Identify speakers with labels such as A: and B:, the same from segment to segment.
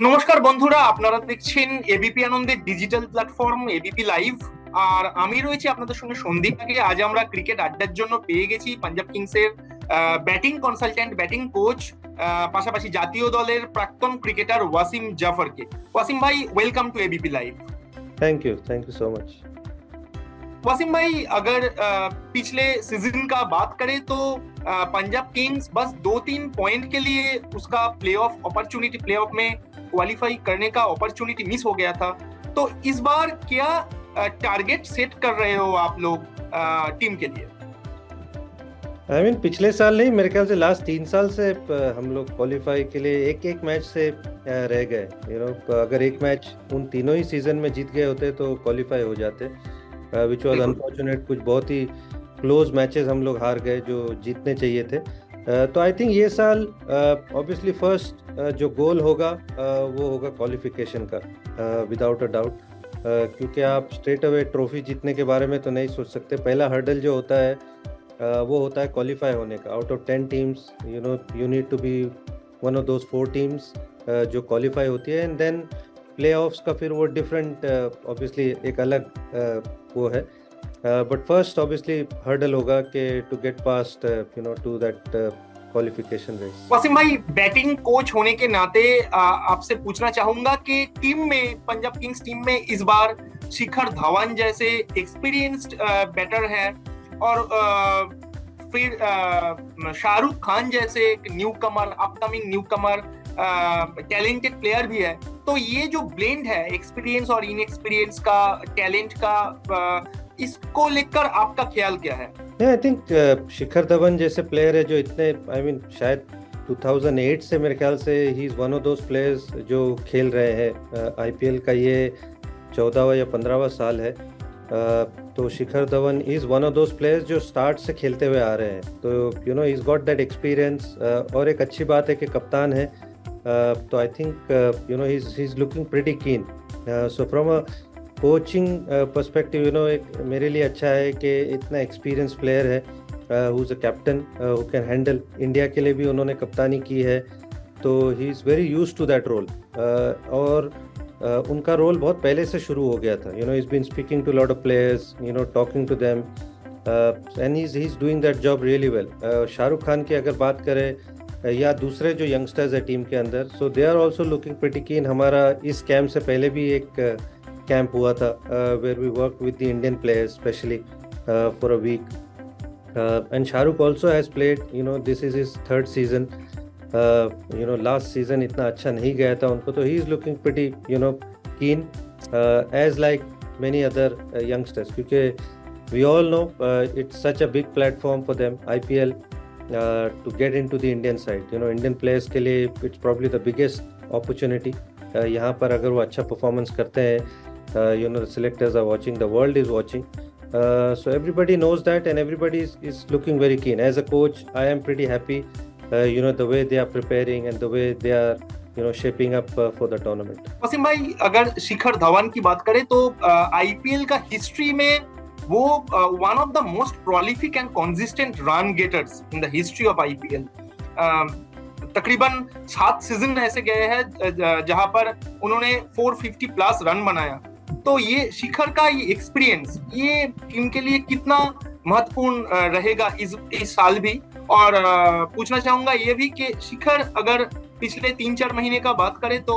A: নমস্কার বন্ধুরা, আপনারা দেখছেন এবিপি আনন্দের ডিজিটাল প্ল্যাটফর্ম এবিপি লাইভ। আর আমি রয়েছি আপনাদের সঙ্গে সন্দীপ। আগে আজ আমরা ক্রিকেট আড্ডার জন্য পেয়ে গেছি পাঞ্জাব কিংস এর ব্যাটিং কনসালট্যান্ট, ব্যাটিং কোচ, পাশাপাশি জাতীয় দলের প্রাক্তন ক্রিকেটার ওয়াসিম জাফরকে। ওয়াসিম ভাই, welcome to ABP live.
B: Thank you so much.
A: Wasim भाई, अगर पिछले सीजन का बात करें तो पंजाब किंग्स बस 2-3 पॉइंट के लिए उसका प्लेऑफ अपॉर्चुनिटी, प्लेऑफ में क्वालिफाई करने का अपॉर्चुनिटी मिस हो गया था। तो इस बार क्या टारगेट सेट कर रहे हो आप लोग टीम के लिए?
B: पिछले साल नहीं, मेरे ख्याल से लास्ट 3 साल से हम लोग क्वालिफाई के लिए एक एक मैच से रह गए। अगर एक मैच उन तीनों ही सीजन में जीत गए होते तो क्वालिफाई हो जाते, विच वॉज अनफॉर्चुनेट। कुछ बहुत ही क्लोज मैचेस हम लोग हार गए जो जीतने चाहिए थे। तो आई थिंक ये साल ऑब्वियसली फर्स्ट जो गोल होगा वो होगा क्वालिफिकेशन का, विदाउट अ डाउट। क्योंकि आप स्ट्रेट अवे ट्रॉफी जीतने के बारे में तो नहीं सोच सकते। पहला हर्डल जो होता है वो होता है क्वालिफाई होने का। Out of 10 teams you need to be one of those 4 teams जो क्वालिफाई होती है, एंड देन प्ले ऑफ्स का फिर वो डिफरेंट ऑब्वियसली एक अलग वो है। बट फर्स्ट ऑब्वियसली हर्डल होगा कि to get past to that qualification race.
A: Wasim भाई, बैटिंग कोच होने के नाते आपसे पूछना चाहूंगा कि टीम में, पंजाब किंग्स टीम में इस बार शिखर धवन जैसे एक्सपीरियंस्ड बैटर है और फिर शाहरुख खान जैसे एक न्यू कमर, अपकमिंग न्यू कमर, टैलेंटेड प्लेयर भी है। तो ये जो ब्लेंड है एक्सपीरियंस और इनएक्सपीरियंस का, टैलेंट का, इसको लेकर आपका ख्याल क्या है?
B: आई थिंक शिखर धवन जैसे प्लेयर है जो इतने शायद 2008 से मेरे ख्याल से ही is one of those players जो खेल रहे हैं। आईपीएल का ये 14वां या 15वां साल है। तो Shikhar Dhawan is one of those players जो स्टार्ट से खेलते हुए आ रहे हैं। तो इज गॉट दैट एक्सपीरियंस। और एक अच्छी बात है कि कप्तान है। तो I think he is looking pretty keen. So from a coaching perspective एक मेरे लिए अच्छा है कि इतना एक्सपीरियंस प्लेयर है, who is a captain, who can handle. India के लिए भी उन्होंने कप्तानी की है, तो he is very used to that role. और उनका रोल बहुत पहले से शुरू हो गया था। he's been speaking to a lot of players, talking to them, and he's doing that job really well. Shahrukh Khan की अगर बात करें या दूसरे जो यंगस्टर्स है टीम के अंदर, so they are also looking pretty keen. हमारा इस कैंप से पहले भी एक कैंप हुआ था where we worked with the Indian players specially for a week, and Shahrukh also has played. This is his 3rd season. Last season इतना अच्छा नहीं गया था उनको, तो he is looking pretty keen as like many other youngsters, क्योंकि we all know it's such a big platform for them, IPL, to get into the Indian side. Indian players के लिए it's probably the biggest opportunity. यहाँ पर अगर वो अच्छा performance करते हैं, the selectors are watching, the world is watching, so everybody knows that, and everybody is looking very keen. As a coach, I am pretty happy the way they are preparing and the way they are shaping up for the tournament.
A: Wasim भाई, अगर शिखर धवन की बात करें तो IPL का history में वो one of the most prolific and consistent run getters in the history of IPL. तकरीबन 7 सीजन ऐसे गए हैं जहां पर उन्होंने 450 प्लस रन बनाया। तो ये शिखर का ये एक्सपीरियंस, ये टीम के लिए कितना महत्वपूर्ण रहेगा इस साल भी? और पूछना चाहूंगा ये भी कि शिखर अगर पिछले 3-4 महीने का बात करें तो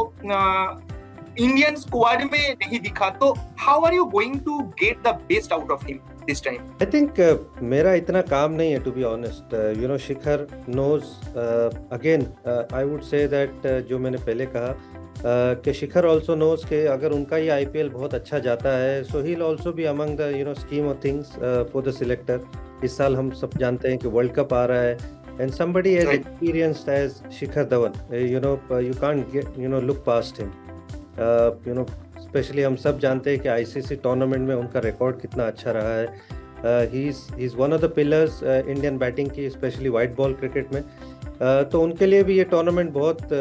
A: इंडियन स्क्वाड में नहीं दिखा, तो how are you going to get the best out of him this time?
B: I think मेरा इतना काम नहीं है, to be honest. Shikhar knows, again I would say that जो मैंने पहले कहा कि शिखर ऑल्सो नोज के अगर उनका ये आईपीएल बहुत अच्छा जाता है, so he will also be among the scheme of things for the selector. इस साल हम सब जानते हैं कि वर्ल्ड कप आ रहा है, and somebody as experienced as Shikhar Dhawan, you can't get look past him. Specially हम सब जानते हैं कि आईसीसी टूर्नामेंट में उनका रिकॉर्ड कितना अच्छा रहा है। He is one of the pillars Indian batting की, स्पेशली वाइट बॉल क्रिकेट में। तो उनके लिए भी ये टूर्नामेंट बहुत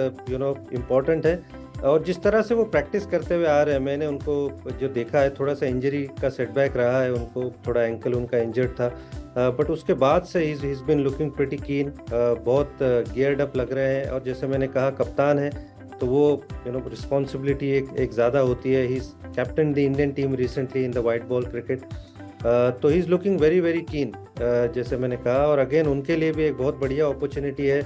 B: इम्पोर्टेंट है। और जिस तरह से वो प्रैक्टिस करते हुए आ रहे हैं, मैंने उनको जो देखा है, थोड़ा सा इंजरी का सेटबैक रहा है उनको, थोड़ा एंकल उनका इंजर्ड था, बट उसके बाद से ही is been looking pretty keen. बहुत गियर्ड अप लग रहे हैं, और जैसे मैंने कहा कप्तान है, तो वो रिस्पॉन्सिबिलिटी एक ज़्यादा होती है. He captain the Indian team recently in the white ball cricket. तो he is looking very very keen, जैसे मैंने कहा. और अगेन उनके लिए भी एक बहुत बढ़िया अपॉर्चुनिटी है.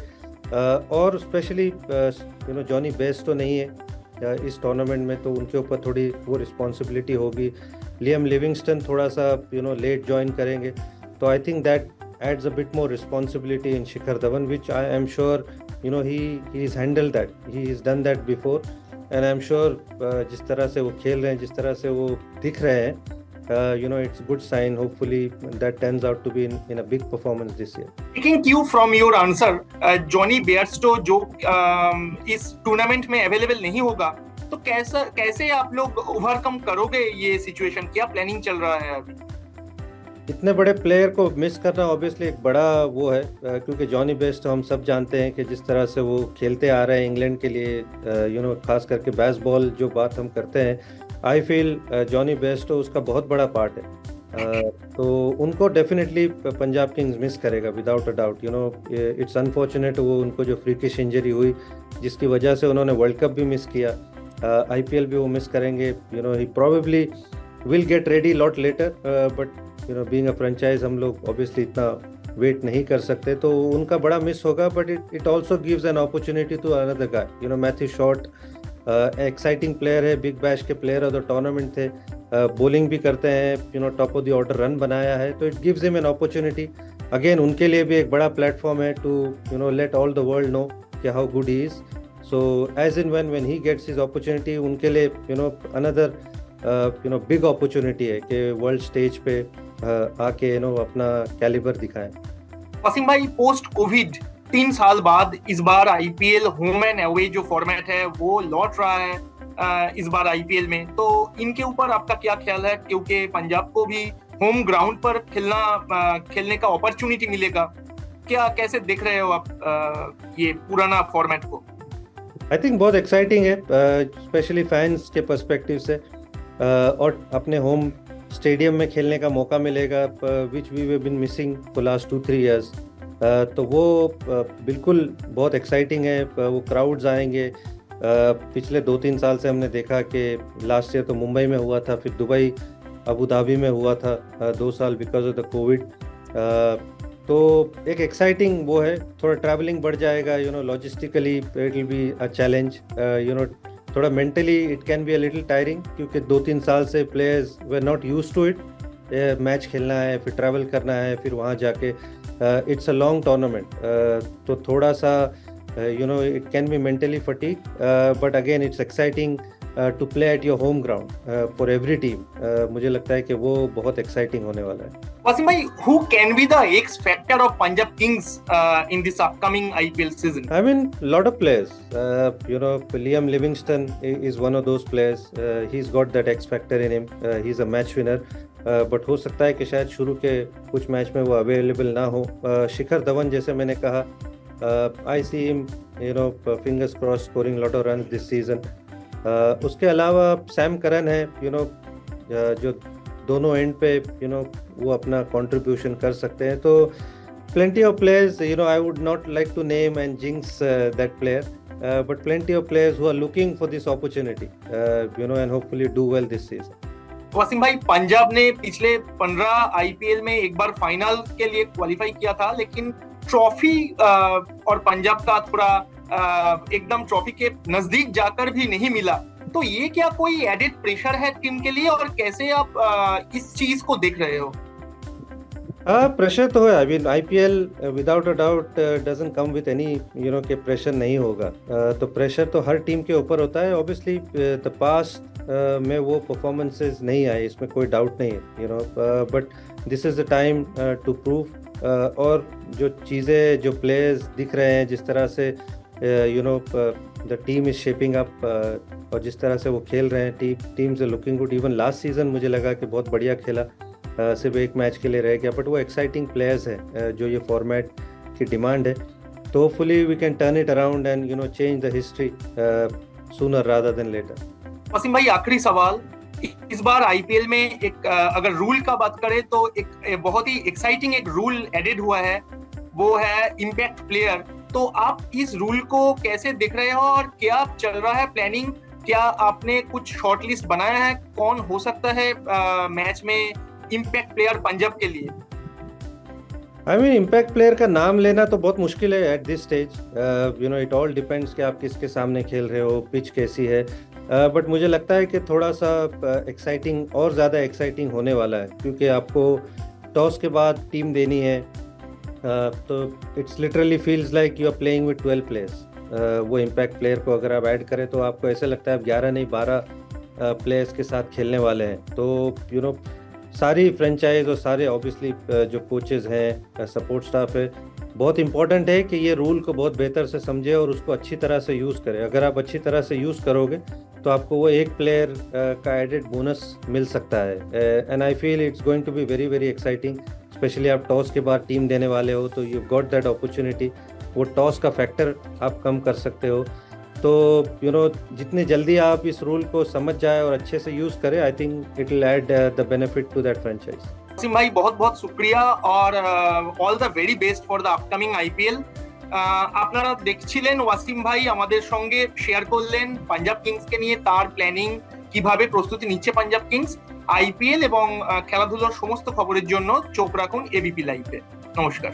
B: और स्पेशली जॉनी बेस्टो नहीं है इस टूर्नामेंट में, तो उनके ऊपर थोड़ी वो रिस्पॉन्सिबिलिटी होगी. लियम लिविंगस्टन थोड़ा सा लेट ज्वाइन करेंगे, तो I think that adds a bit more responsibility in Shikhar Dhawan, which I am sure he's handled that. He's done that before, and I'm sure जिस तरह से वो खेल रहे हैं, जिस तरह से वो दिख रहे हैं, it's good sign. Hopefully that turns out to be in a big performance this year.
A: Taking cue from your answer, Johnny Bairstow जो इस टूर्नामेंट में अवेलेबल नहीं होगा, तो कैसे आप लोग ओवरकम करोगे ये सिचुएशन? क्या प्लानिंग चल रहा है अभी?
B: इतने बड़े प्लेयर को मिस करना ऑब्वियसली एक बड़ा वो है, क्योंकि जॉनी बेस्टो हम सब जानते हैं कि जिस तरह से वो खेलते आ रहे हैं इंग्लैंड के लिए, खास करके बेसबॉल जो बात हम करते हैं, आई फील जॉनी बेस्टो उसका बहुत बड़ा पार्ट है. तो उनको डेफिनेटली पंजाब किंग्स मिस करेगा without a doubt. It's unfortunate वो उनको जो फ्रीकिश इंजरी हुई जिसकी वजह से उन्होंने वर्ल्ड कप भी मिस किया, IPL भी वो मिस करेंगे. He probably will get ready lot later, but being a franchise हम लोग ऑब्वियसली इतना वेट नहीं कर सकते, तो उनका बड़ा मिस होगा. But it also gives an opportunity to another guy. Matthew Short exciting player है, बिग बैश के प्लेयर ऑफ द टूर्नामेंट थे, बॉलिंग भी करते हैं, top of the order run बनाया है, तो it gives him an opportunity. Again उनके लिए भी एक बड़ा प्लेटफॉर्म है to let all the world know कि how good he is. So as in when he gets his opportunity, उनके लिए अनदर बिग अपॉर्चुनिटी है कि वर्ल्ड स्टेज पे आके अपना कैलिबर दिखाएं.
A: वसीम भाई, पोस्ट कोविड 3 साल बाद इस बार IPL होम एंड अवे जो फॉर्मेट है वो लौट रहा है इस बार IPL में, तो इनके ऊपर आपका क्या ख्याल है? क्योंकि पंजाब को भी होम ग्राउंड पर खेलने का अपॉर्चुनिटी मिलेगा. कैसे देख रहे हो आप ये पुराना फॉर्मेट को?
B: आई थिंक बहुत एक्साइटिंग है, स्पेशली फैंस के पर्सपेक्टिव से, और अपने होम स्टेडियम में खेलने का मौका मिलेगा, which we have been missing for last 2-3 years. तो वो बिल्कुल बहुत एक्साइटिंग है. वो क्राउड्स आएंगे. पिछले 2-3 साल से हमने देखा कि लास्ट ईयर तो मुंबई में हुआ था, फिर दुबई अबू धाबी में हुआ था 2 साल बिकॉज ऑफ द कोविड. तो एक एक्साइटिंग वो है. थोड़ा ट्रैवलिंग बढ़ जाएगा, logistically it will be a challenge. थोड़ा mentally it can be a little tiring, क्योंकि 2-3 साल से players were not used to it. Match खेलना है, फिर ट्रैवल करना है, फिर वहाँ जाके इट्स अ लॉन्ग टूर्नामेंट, तो थोड़ा सा it can be mentally fatigue, but again it's exciting to play at your home ground for every team. मुझे लगता है कि वो बहुत एक्साइटिंग होने वाला है.
A: वसीम भाई, who can be the X factor of Punjab Kings in this upcoming IPL season?
B: I mean, lot of players. Liam Livingston is one of those players. He's got that X factor in him. He's a match winner. But हो सकता है कि शायद शुरू के कुछ match में वो अवेलेबल ना हो. शिखर धवन, जैसे मैंने कहा, I see him, fingers crossed, scoring lot of runs this season. उसके अलावा सैम करन है, जो दोनों एंड पे वो अपना कंट्रीब्यूशन कर सकते हैं. तो plenty of players, I would not like to name and jinx that player, but plenty of players who are looking for this opportunity, and hopefully do well this season.
A: Wasim भाई, पंजाब ने पिछले 15 IPL में एक बार final के लिए qualify किया था, लेकिन ट्रॉफी और पंजाब का थोड़ा एकदम ट्रॉफी के नजदीक जाकर भी नहीं मिला. तो ये क्या कोई एडेड प्रेशर है टीम के लिए, और कैसे आप इस चीज को देख रहे हो?
B: प्रेशर तो है. I mean IPL without a doubt doesn't come with any के प्रेशर नहीं होगा. तो प्रेशर तो हर टीम के ऊपर होता है. ऑब्वियसली द पास्ट में वो परफॉर्मेंसेस नहीं आए, इसमें कोई डाउट नहीं है, but this is the time to prove. और जो चीज़ें, जो प्लेयर्स दिख रहे हैं, जिस तरह से the team is shaping up, और जिस तरह से वो खेल रहे हैं, teams are looking good. Even last season मुझे लगा कि बहुत बढ़िया खेला, सिर्फ एक मैच के लिए रह गया, बट वो एक्साइटिंग प्लेयर्स हैं जो ये फॉर्मेट की डिमांड है. तो hopefully we can turn it around and change the history sooner rather than later.
A: Wasim भाई, आखिरी सवाल. इस बार IPL में एक अगर रूल का बात करें तो एक बहुत ही एक्साइटिंग एक रूल एडेड हुआ है, वो है इम्पैक्ट प्लेयर. तो आप इस रूल को कैसे देख रहे हो और क्या चल रहा है प्लानिंग? क्या आपने कुछ शॉर्ट लिस्ट बनाया है? कौन हो सकता है मैच में इम्पैक्ट प्लेयर पंजाब के लिए?
B: इम्पैक्ट प्लेयर का नाम लेना तो बहुत मुश्किल है at this stage. It all depends कि आप किसके सामने खेल रहे हो, पिच कैसी है। बट मुझे लगता है कि थोड़ा सा एक्साइटिंग और ज़्यादा एक्साइटिंग होने वाला है, क्योंकि आपको टॉस के बाद टीम देनी है। तो it's literally feels like you are playing with 12 players. वो इम्पैक्ट प्लेयर को अगर आप ऐड करें तो आपको ऐसे लगता है 11 नहीं 12 प्लेयर्स के साथ खेलने वाले हैं। तो सारी फ्रेंचाइज और सारे ऑब्वियसली जो कोचेस हैं, सपोर्ट स्टाफ है, बहुत इंपॉर्टेंट है कि ये रूल को बहुत बेहतर से समझे और उसको अच्छी तरह से यूज़ करें। अगर आप अच्छी तरह से यूज़ करोगे तो आपको वो एक प्लेयर का एडेड बोनस मिल सकता है। And I feel it's going to be very very exciting, specially आप टॉस के बाद टीम देने वाले हो तो यू गॉट दैट अपॉर्चुनिटी। वो टॉस का फैक्टर आप कम कर सकते हो। तो जितनी जल्दी आप इस रूल को समझ जाए और अच्छे से यूज करें, I think it will add the benefit to that franchise.
A: Wasim भाई बहुत बहुत शुक्रिया और all the very best for the upcoming IPL. আপনারা দেখছিলেন ওয়াসিম ভাই আমাদের সঙ্গে শেয়ার করলেন পাঞ্জাব কিংসকে নিয়ে তার প্ল্যানিং, কিভাবে প্রস্তুতি নিচ্ছে পাঞ্জাব কিংস। আইপিএল এবং খেলাধুলার সমস্ত খবরের জন্য চোখ রাখুন এবিপি লাইভে। নমস্কার।